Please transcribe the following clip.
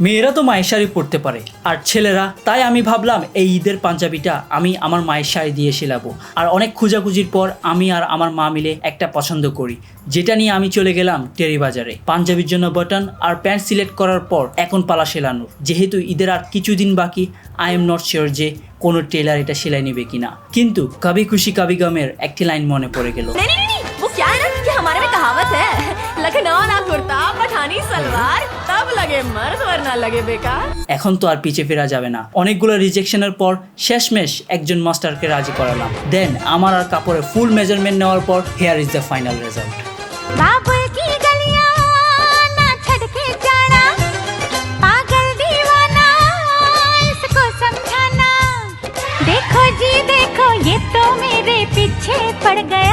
মেয়েরা তো মায়ের শাড়ি পরতে পারে আর ছেলেরা, তাই আমি ভাবলাম এই ঈদের পাঞ্জাবিটা আমি আমার মায়ের শাড়ি দিয়ে সেলাবো। আর অনেক খোঁজাখুঁজির পর আমি আর আমার মা মিলে একটা পছন্দ করি, যেটা নিয়ে আমি চলে গেলাম টেরি বাজারে। পাঞ্জাবির জন্য বাটন আর প্যান্ট সিলেক্ট করার পর এখন পালা সেলানোর। যেহেতু ঈদের আর কিছুদিন বাকি, আই এম নট শিওর যে কোনো টেলার এটা সেলাই নেবে কিনা। কিন্তু কবি খুশি কবি গমের একটি লাইন মনে পড়ে গেল, वो क्या है ना कि हमारे में कहावत है, लखनऊ ना कुर्ता पठानी सलवार तब लगे मर्द वरना लगे बेकार। এখন তো আর পিছে ফেরা যাবে না। অনেকগুলো রিজেকশনের পর শেষমেশ একজন মাস্টারকে রাজি করালাম। দেন আমার আর কাপড়ের ফুল মেজারমেন্ট নেওয়ার পর here is the final result. बाबुल की गलियां ना छड़ के जाना, पागल दीवाना इसको समझाना। देखो जी देखो ये तो मेरे पीछे पड़ गया।